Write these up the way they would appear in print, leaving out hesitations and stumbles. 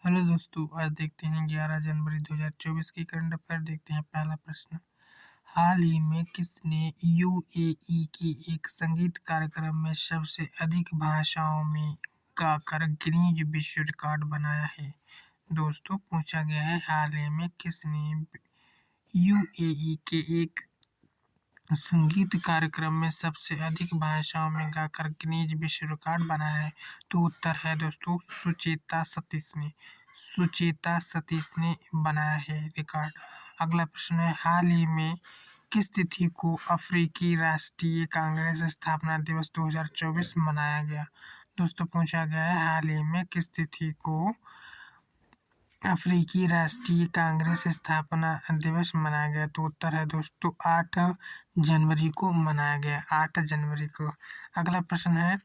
Hello दोस्तों, आज देखते हैं 11 जनवरी 2024 की करंट अफेयर। देखते हैं पहला प्रश्न। हाल ही में किसने यूएई के एक संगीत कार्यक्रम में सबसे अधिक भाषाओं में गाकर गिनीज विश्व रिकॉर्ड बनाया है? दोस्तों, पूछा गया है हाल ही में किसने यूएई के एक संगीत कार्यक्रम में सबसे अधिक भाषाओं में गाकर गिनीज विश्व रिकॉर्ड बनाया है। तो उत्तर है दोस्तों सुचेता सतीश ने। सुचेता सतीश ने बनाया है रिकॉर्ड। अगला प्रश्न है हाल ही में किस तिथि को अफ्रीकी राष्ट्रीय कांग्रेस स्थापना दिवस 2024 मनाया गया? दोस्तों, पूछा गया है हाल ही में किस तिथि को अफ्रीकी राष्ट्रीय कांग्रेस स्थापना दिवस मनाया गया? तो उत्तर है दोस्तों 8 जनवरी को मनाया गया, 8 जनवरी को। अगला प्रश्न है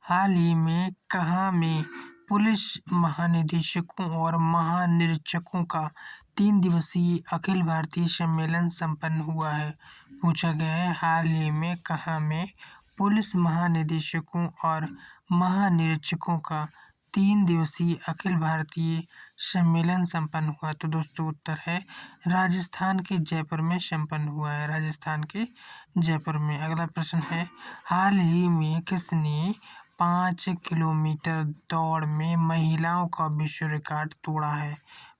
हाल ही में कहाँ में पुलिस महानिदेशकों और महानिरीक्षकों का 3 दिवसीय अखिल भारतीय सम्मेलन संपन्न हुआ है? पूछा गया है हाल ही में कहाँ में पुलिस महानिदेशकों और महानिरीक्षकों का 3 दिवसीय अखिल भारतीय सम्मेलन संपन्न हुआ? तो दोस्तों उत्तर है राजस्थान के जयपुर में संपन्न हुआ है, राजस्थान के जयपुर में। अगला प्रश्न है हाल ही में किसने 5 किलोमीटर दौड़ में महिलाओं का विश्व रिकॉर्ड तोड़ा है?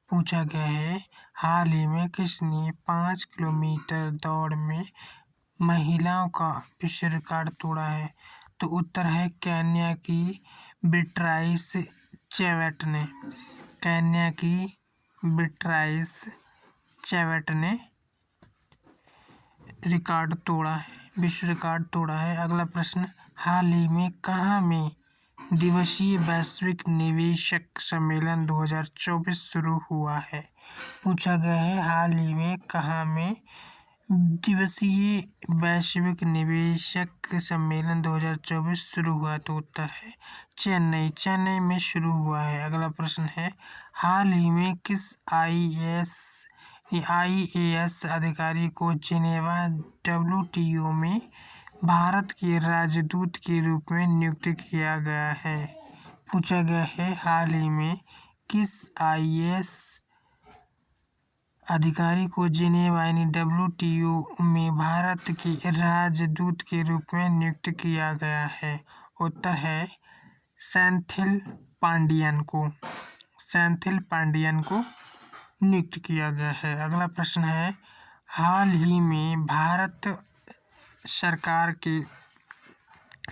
पूछा गया है हाल ही में किसने 5 किलोमीटर दौड़ में महिलाओं का विश्व रिकॉर्ड तोड़ा है? तो उत्तर है केन्या की बीट्राइस चेवेट ने। केन्या की बीट्राइस चेवेट ने रिकॉर्ड तोड़ा है, विश्व रिकॉर्ड तोड़ा है। अगला प्रश्न हाल ही में कहाँ में दिवसीय वैश्विक निवेशक सम्मेलन 2024 शुरू हुआ है? पूछा गया है हाल ही में कहाँ में दिवसीय वैश्विक निवेशक सम्मेलन 2024 शुरू हुआ? तो उत्तर है चेन्नई में शुरू हुआ है। अगला प्रश्न है हाल ही में किस आईएएस अधिकारी को जिनेवा डब्ल्यूटीओ में भारत के राजदूत के रूप में नियुक्त किया गया है? पूछा गया है हाल ही में किस आईएएस अधिकारी को जिनेवा डब्ल्यूटीओ में भारत के राजदूत के रूप में नियुक्त किया गया है? उत्तर है सेंथिल पांडियन को। सेंथिल पांडियन को नियुक्त किया गया है। अगला प्रश्न है हाल ही में भारत सरकार के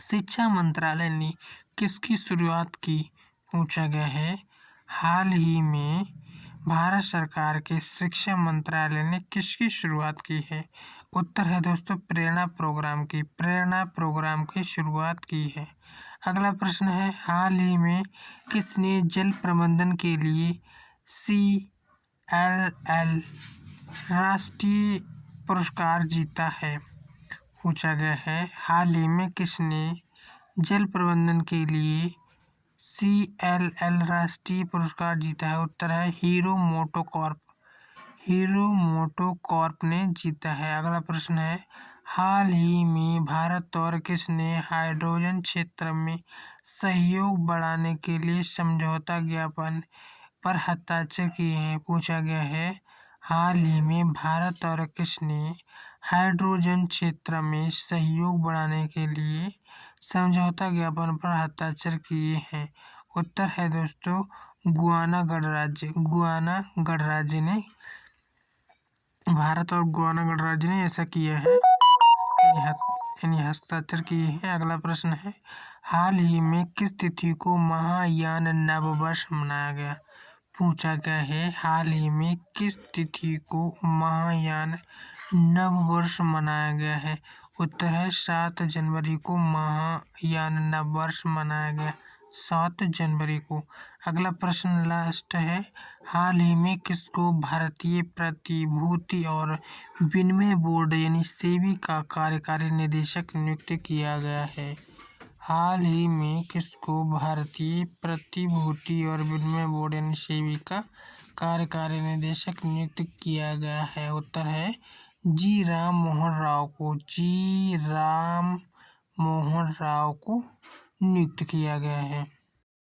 शिक्षा मंत्रालय ने किसकी शुरुआत की? पूछा गया है हाल ही में भारत सरकार के शिक्षा मंत्रालय ने किसकी शुरुआत की है? उत्तर है दोस्तों प्रेरणा प्रोग्राम की। प्रेरणा प्रोग्राम की शुरुआत की है। अगला प्रश्न है हाल ही में किसने जल प्रबंधन के लिए CLL राष्ट्रीय पुरस्कार जीता है? पूछा गया है हाल ही में किसने जल प्रबंधन के लिए CLL राष्ट्रीय पुरस्कार जीता है? उत्तर है हीरो मोटोकॉर्प। हीरो मोटोकॉर्प ने जीता है। अगला प्रश्न है हाल ही में भारत और किसने हाइड्रोजन क्षेत्र में सहयोग बढ़ाने के लिए समझौता ज्ञापन पर हस्ताक्षर किए हैं? पूछा गया है हाल ही में भारत और किसने हाइड्रोजन क्षेत्र में सहयोग बढ़ाने के लिए समझौता ज्ञापन पर हस्ताक्षर किए हैं? उत्तर है दोस्तों गुयाना गणराज्य। गुयाना गणराज्य ने, भारत और गुयाना गणराज्य ने ऐसा किया है, यानी हस्ताक्षर किए हैं। अगला प्रश्न है हाल ही में किस तिथि को महायान नववर्ष मनाया गया? पूछा गया है हाल ही में किस तिथि को महायान नववर्ष मनाया गया है? उत्तर है 7 जनवरी को महायान नववर्ष मनाया गया, 7 जनवरी को। अगला प्रश्न लास्ट है हाल ही में किसको भारतीय प्रतिभूति और विनिमय बोर्ड यानी सेबी का कार्यकारी निदेशक नियुक्त किया गया है? हाल ही में किसको भारतीय प्रतिभूति और विनिमय बोर्ड यानी सेबी का कार्यकारी निदेशक नियुक्त किया गया है? उत्तर है जी राम मोहन राव को। जी राम मोहन राव को नियुक्त किया गया है।